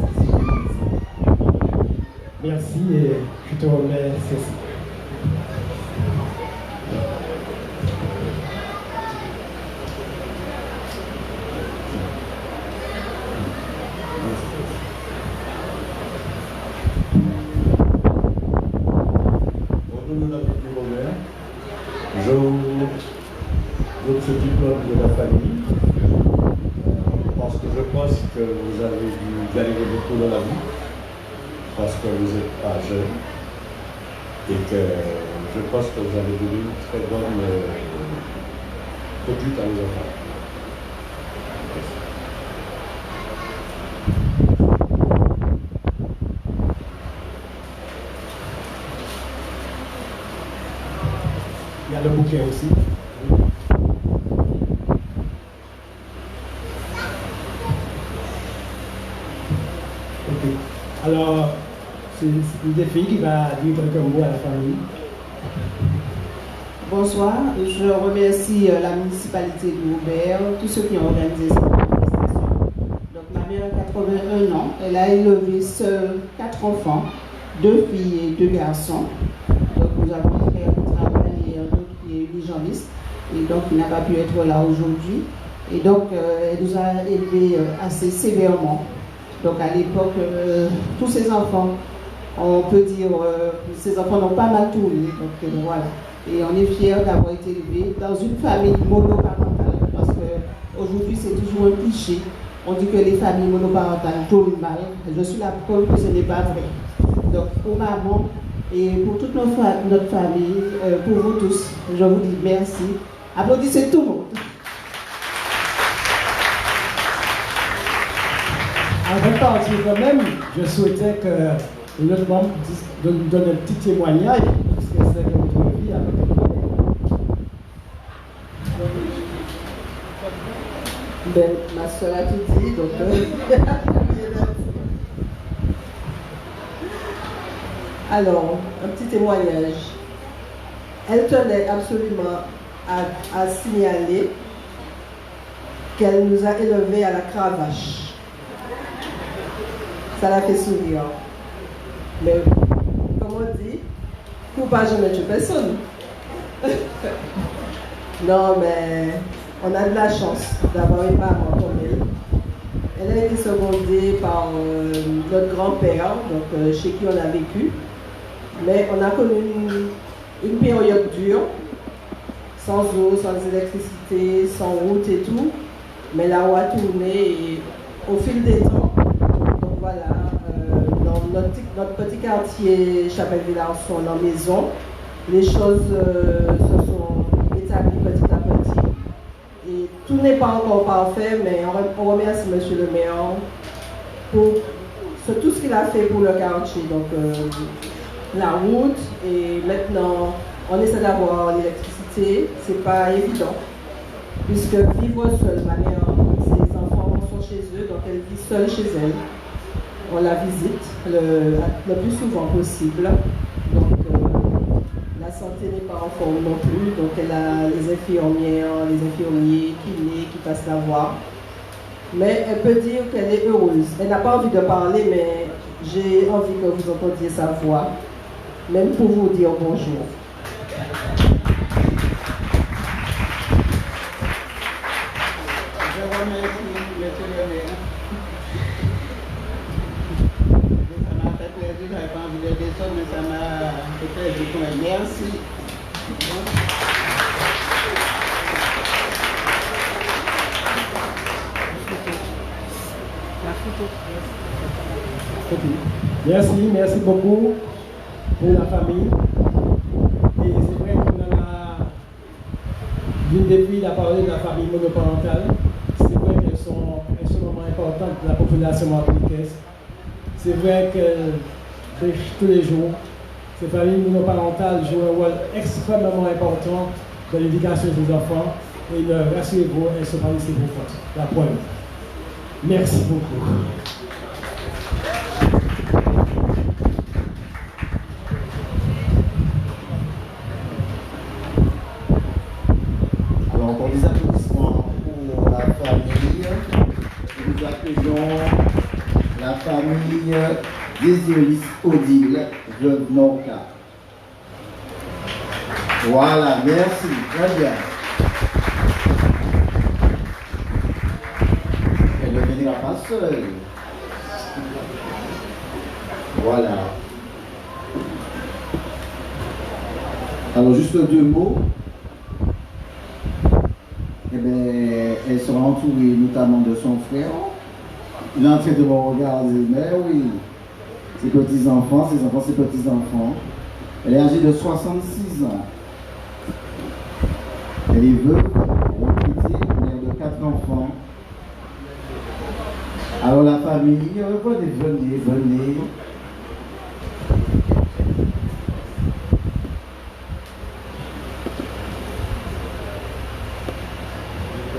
Merci et je te remets ceci. Je ce diplôme de la famille parce que je pense que vous avez dû galérer beaucoup dans la vie parce que vous n'êtes pas jeune et que je pense que vous avez donné une très bonne conduite à vos enfants. Il y a le bouquet aussi. Okay. Alors, c'est une des filles qui va dire quelques mots à la famille. Bonsoir, je remercie la municipalité de Robert, tous ceux qui ont organisé cette manifestation. Donc ma mère a 81 ans, elle a élevé seuls 4 enfants, 2 filles et 2 garçons. Donc nous avons un frère qui travaille et un autre qui est urgentiste, et donc il n'a pas pu être là aujourd'hui. Et donc elle nous a élevés assez sévèrement. Donc à l'époque, tous ces enfants, on peut dire, ces enfants n'ont pas mal tourné. Donc voilà. Et on est fiers d'avoir été élevés dans une famille monoparentale, parce qu'aujourd'hui c'est toujours un cliché. On dit que les familles monoparentales tournent mal. Je suis la preuve que ce n'est pas vrai. Donc pour maman et pour toute notre famille, pour vous tous, je vous dis merci. Applaudissez tout le monde. Avant de partir quand même, je souhaitais que notre membre donne un petit témoignage de ce que c'est que votre vie avec le Ben, ma soeur a tout dit, donc alors, un petit témoignage. Elle tenait absolument à signaler qu'elle nous a élevés à la cravache. Ça l'a fait sourire. Mais, comme on dit, faut pas jamais tuer personne. Non, mais on a de la chance d'avoir une maman comme elle. Elle a été secondée par notre grand-père, donc chez qui on a vécu. Mais on a connu une période dure, sans eau, sans électricité, sans route et tout. Mais la roue a tourné et au fil des temps, donc voilà, dans notre petit quartier Chapelle-Villarson, en maison, les choses se sont établies petit à petit. Et tout n'est pas encore parfait, mais on remercie M. le maire pour tout ce qu'il a fait pour le quartier. Donc la route, et maintenant on essaie d'avoir l'électricité, c'est pas évident. Puisque vivre seule, ma mère, ses enfants sont chez eux, donc elle vit seule chez elle. On la visite le plus souvent possible. Donc la santé n'est pas en forme non plus, donc elle a les infirmières, les infirmiers, kinés qui passent la voir. Mais elle peut dire qu'elle est heureuse. Elle n'a pas envie de parler, mais j'ai envie que vous entendiez sa voix, même pour vous dire bonjour. Je remercie M. le maire. Ça m'a fait plaisir, je n'avais pas envie de dire ça, mais ça m'a fait plaisir pour elle. Merci. Ok. Merci beaucoup pour la famille. Et c'est vrai qu'on a l'une des filles a parlé de la famille monoparentale. C'est vrai qu'elles sont extrêmement importantes pour la population martiniquaise. C'est vrai que tous les jours, ces familles monoparentales jouent un rôle extrêmement important dans l'éducation des enfants. Et rassurez-vous, elles sont pas laissées pour faute. La preuve. Merci beaucoup. Alors, pour les applaudissements pour la famille, nous accueillons la famille Désiris Odile de Norca. Voilà, merci, très bien. Elle ne viendra pas seule. Voilà. Alors, juste deux mots. Eh bien, elle sera entourée notamment de son frère. Il est en train de me regarder, mais oui, ses petits-enfants, ses enfants, ses petits-enfants. Elle est âgée de 66 ans. Elle est veuve, retraitée, mère de 4 enfants. Alors la famille, venez.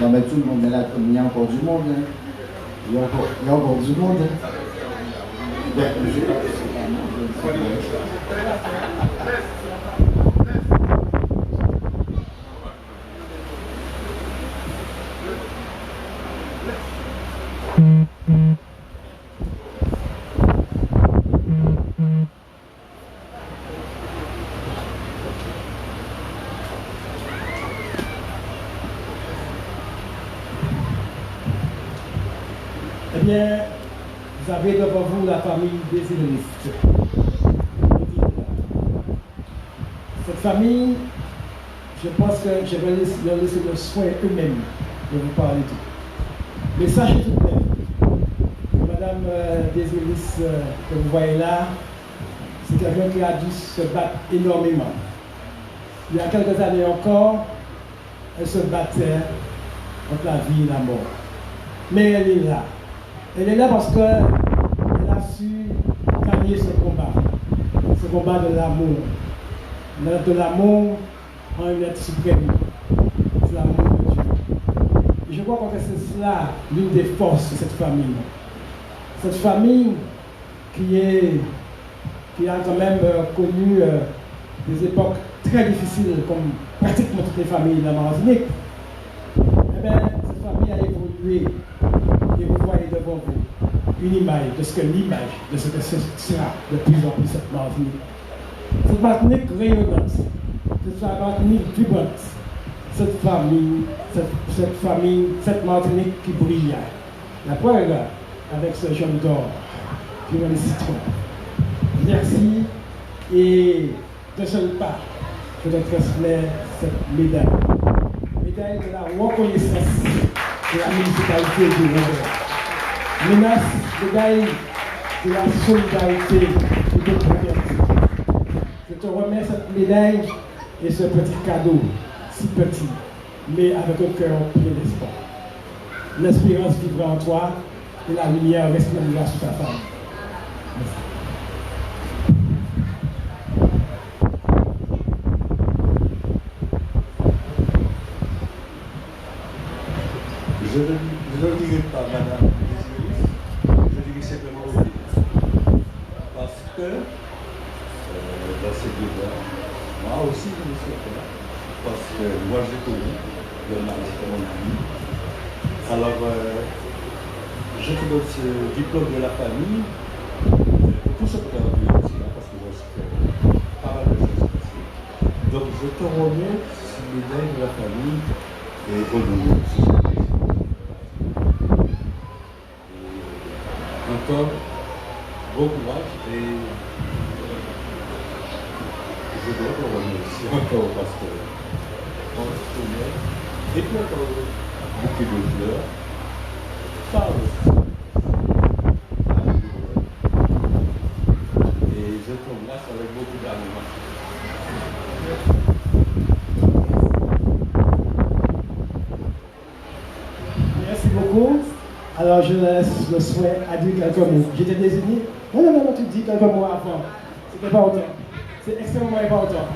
Non mais tout le monde est là, il y a encore du monde. Hein. Il y a encore du monde. Hein. Eh bien, vous avez devant vous la famille des Désiris. Cette famille, je pense que je vais leur laisser le soin eux-mêmes de vous parler tout. Mais sachez tout de même, Madame Désiris que vous voyez là, c'est quelqu'un qui a dû se battre énormément. Il y a quelques années encore, elle se battait entre la vie et la mort. Mais elle est là. Elle est là parce qu'elle a su gagner ce combat de l'amour. De l'amour en un être suprême. C'est l'amour de Dieu. Et je crois que c'est cela l'une des forces de cette famille. Cette famille qui a quand même connu des époques très difficiles, comme pratiquement toutes les familles de la Martinique. Eh bien, cette famille a évolué. Et vous voyez devant vous une image de ce que ce sera de plus en plus cette Martinique. Cette Martinique rayonnante, cette Martinique vibrante, cette famille, cette Martinique qui brille. La preuve avec ce jaune d'or qui va les citron. Merci et de seul pas, je vais transmettre cette médaille. Médaille de la reconnaissance de la municipalité du Robert. Médaille de la solidarité de notre communauté. Je te remets cette médaille et ce petit cadeau, si petit, mais avec un cœur plein d'espoir. L'espérance vivra en toi et la lumière restera sur ta femme. Merci. Je ne dirai pas Madame Désiris, je dirai simplement Odile. Parce que dans ces deux-là, moi aussi je me suis fait, parce que moi j'ai connu le mari de mon ami. Alors, je te donne ce diplôme de la famille, tout ce que tu as vu aussi, parce que moi j'ai fait pas mal de choses passées. Donc je te remets ce médaille de la famille et au nom aussi. Encore bon courage et je dois te remercier encore parce que on se connaît et puis encore beaucoup de fleurs par Merci beaucoup. Alors, je laisse le souhait à dire quelques mots. J'étais désigné. Non, tu dis quelques mots avant. C'est important. C'est extrêmement important.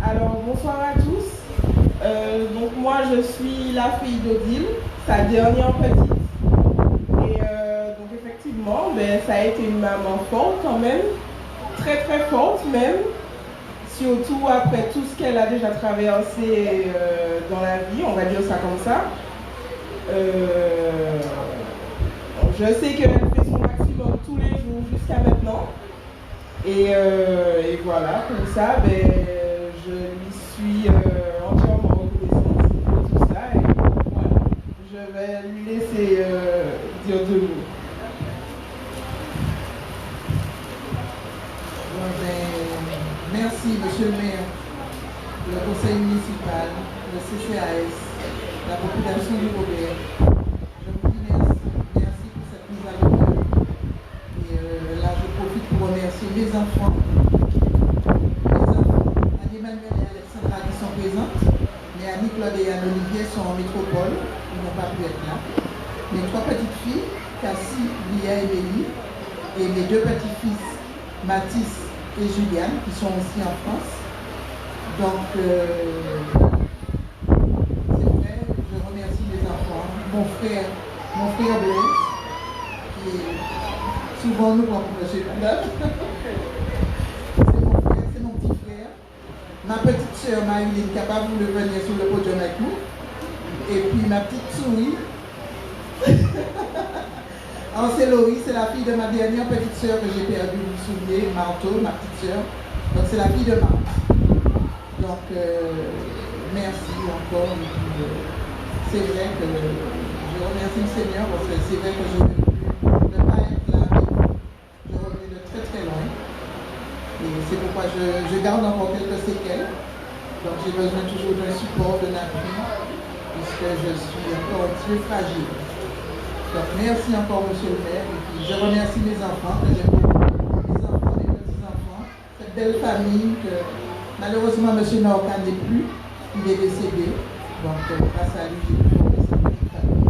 Alors, bonsoir à tous. Donc, moi, je suis la fille d'Odile, sa dernière petite. Et donc, effectivement, ça a été une maman forte quand même. Très, très forte même. Surtout après tout ce qu'elle a déjà traversé dans la vie, on va dire ça comme ça. Je sais qu'elle fait son maximum tous les jours jusqu'à maintenant. Et voilà, comme ça, je lui suis entièrement reconnaissante pour tout ça. Et voilà, je vais lui laisser dire deux mots. Merci, monsieur le maire, le conseil municipal, le CCAS, la population du Robert. Je vous dis merci pour cette mise à l'honneur. Et là, je profite pour remercier mes enfants. Anne-Emmanuel et Alexandra qui sont présentes, mais Annie, Claude et Anne-Olivier sont en métropole, ils n'ont pas pu être là. Mes trois petites filles, Cassie, Lia et Béli, et mes deux petits-fils, Mathis et Juliane, qui sont aussi en France. Donc, c'est vrai, je remercie les enfants. Mon frère Blaise, qui est souvent nous prend pour monsieur Club. C'est mon frère, c'est mon petit frère. Ma petite sœur Maïline, qui n'a pas voulu venir sur le podium avec nous. Et puis ma petite souris. Alors c'est Laurie, c'est la fille de ma dernière petite sœur que j'ai perdue, vous vous souvenez, Marteau, ma petite sœur. Donc c'est la fille de Marthe. Donc merci encore. C'est vrai que je remercie le Seigneur parce que c'est vrai que je ne pas être là, je reviens de très très loin. Et c'est pourquoi je garde encore quelques séquelles. Donc j'ai besoin toujours d'un support, d'un appui, puisque je suis encore un petit peu fragile. Donc merci encore monsieur le maire, et puis je remercie mes enfants, que j'aime beaucoup, mes enfants, mes petits-enfants, cette belle famille que malheureusement monsieur Norcan n'est plus, il est décédé, donc grâce à lui j'ai pu former cette petite famille.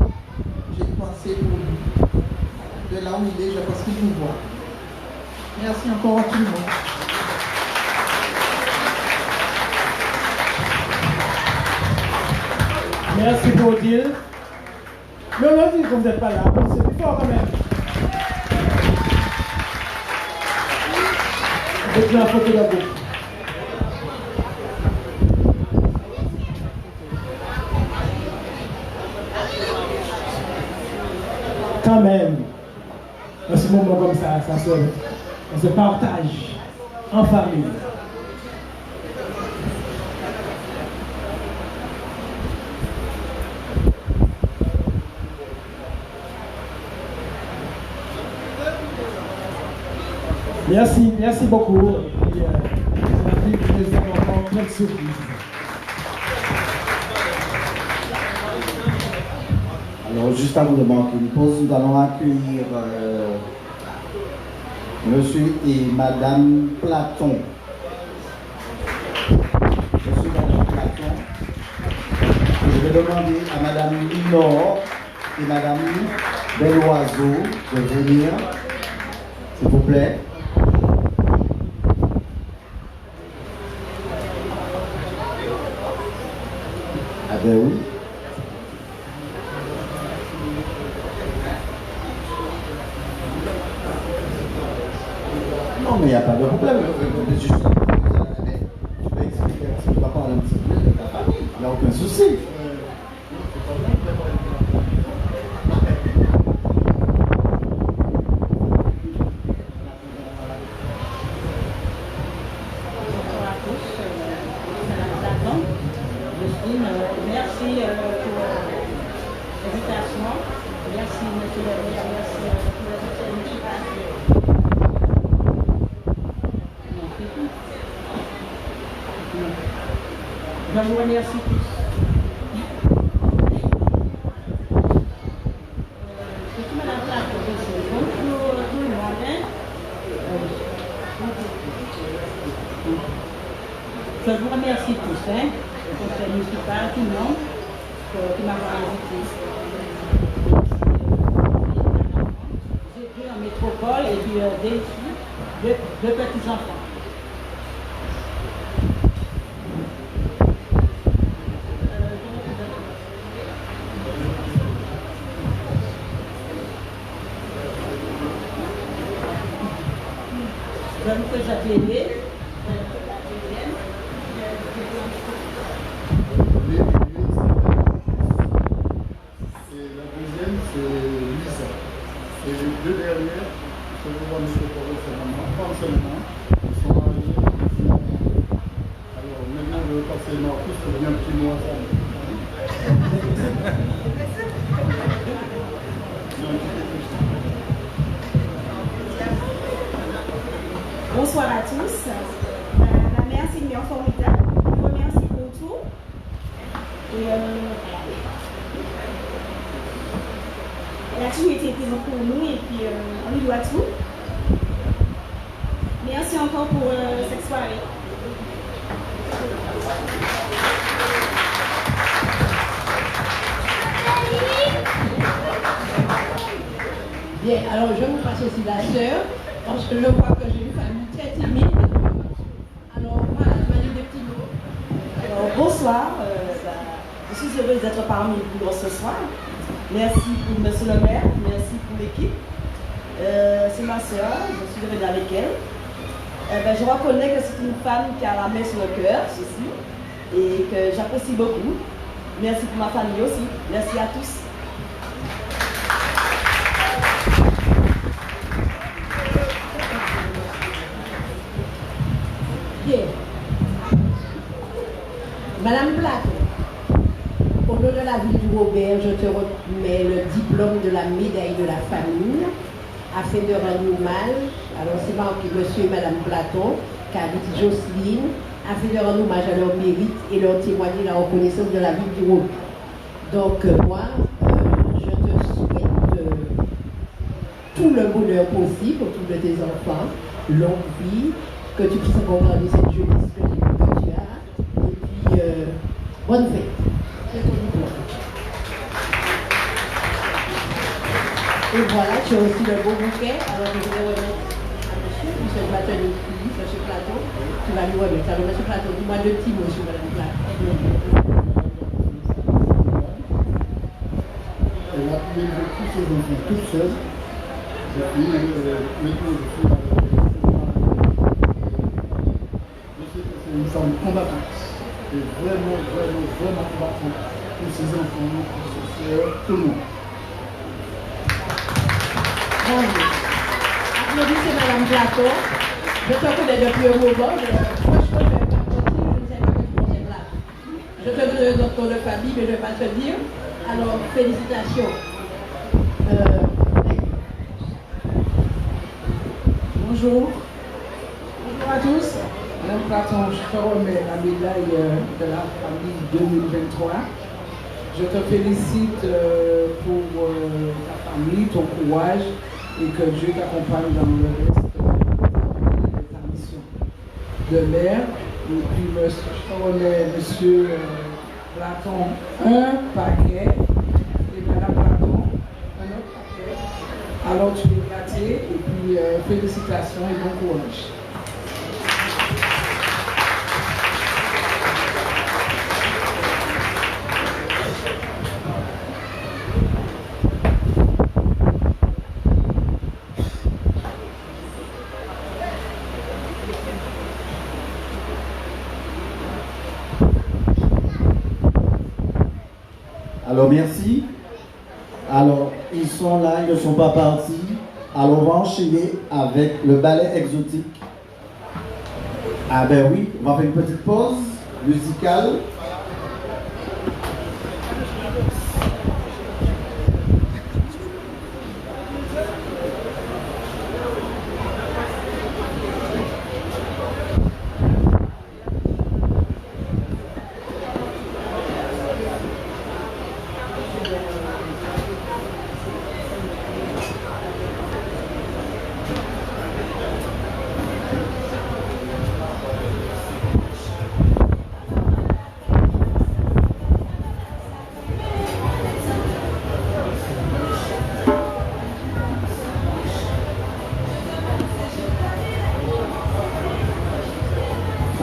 J'ai pensé pour lui. De là où il est, je pense qu'il nous voit. Merci encore à tout le monde. Merci pour Odile. Mais on a dit que vous n'êtes pas là, c'est plus fort quand même. Vous êtes la photo d'abord. Quand même, dans ce moment comme ça, on se partage en famille. Merci beaucoup. Et, ça a fait plaisir encore plein de surprises. Alors, juste avant de manquer une pause, nous allons accueillir monsieur et madame Platon. Monsieur et madame Platon. Je vais demander à madame Linor et madame Beloiseau de venir, s'il vous plaît. Ah ben oui. Non, mais il n'y a pas de problème. Juste, je vais expliquer un petit peu, parler un petit peu de ta famille. Il n'y a aucun souci. Merci pour l'invitation. Merci, monsieur le maire. Merci pour le conseil municipal. Je vous remercie tous. Bonjour tout le monde. je vous remercie tous, hein, le conseil municipal, tout le monde, qui m'a invité. J'ai vu en métropole et puis deux petits-enfants. Donc, que j'appelais. Et les deux dernières, je vous vois M. Corot, c'est maman, pas seulement, ils sont mariés. Alors maintenant, je vais passer Marcus pour bien petit mot ensemble. Bonsoir à tous. Ma mère, c'est une mère formidable. Je vous remercie pour tout. Et elle a toujours été présente pour nous et puis on lui doit tout. Merci encore pour cette soirée. Bien, alors je vous passe aussi la sœur, parce que je vois que j'ai une famille très timide. Alors voilà, je vais dire des petits mots. Alors bonsoir, je suis heureuse d'être parmi vous ce soir. Merci pour M. le maire, merci pour l'équipe. C'est ma soeur, je suis heureuse avec elle. Je reconnais que c'est une femme qui a la main sur le cœur, ceci, et que j'apprécie beaucoup. Merci pour ma famille aussi. Merci à tous. Bien. Madame Platon, au nom de la ville du Robert, je te remets le diplôme de la médaille de la famille afin de rendre hommage. Alors c'est marqué Monsieur et Madame Platon, qu'habite Jocelyne, afin de rendre hommage à leur mérite et leur témoigner la reconnaissance de la ville du Robert. Donc moi, je te souhaite tout le bonheur possible autour de tes enfants, longue vie, que tu puisses accompagner cette jeunesse que tu as, et puis bonne fête. C'est ton diplôme. Et voilà, tu as aussi le beau bouquet, alors je vais remettre à monsieur, puisque je m'attends ici, monsieur Platon, tu vas lui remettre. Alors monsieur Platon, dis-moi deux petits mots sur Madame Platon. Elle a élevé tous ses enfants toute seule. Maintenant, je sais que c'est une femme combattante. Et vraiment combattante pour ses enfants, pour ses soeurs, tout le monde. Bravo. Applaudissez Madame Platon. Je te connais depuis un moment. Franchement, je ne vais pas mentir, je ne sais pas que tu es là. Je te donne notre nom de famille, mais je ne vais pas te dire. Alors, félicitations. Bonjour. Bonjour à tous. Madame Platon, je te remets la médaille de la famille 2023. Je te félicite pour ta famille, ton courage et que Dieu t'accompagne dans le reste de ta mission de maire. Et puis, je te remets, Monsieur Platon, un paquet et Madame Platon, un autre paquet. Alors, tu es gâté et puis félicitations et bon courage. Alors merci. Alors ils sont là, ils ne sont pas partis. Alors on va enchaîner avec le ballet exotique. Ah ben oui, on va faire une petite pause musicale.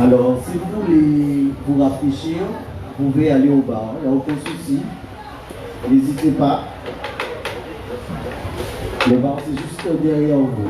Alors, si vous voulez vous rafraîchir, vous pouvez aller au bar, il n'y a aucun souci. N'hésitez pas. Le bar, c'est juste derrière vous.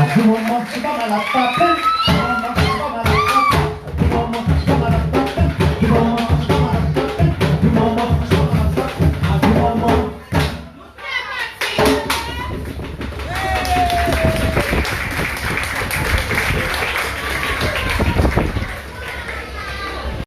Je vous demande, c'est pas mal à taper.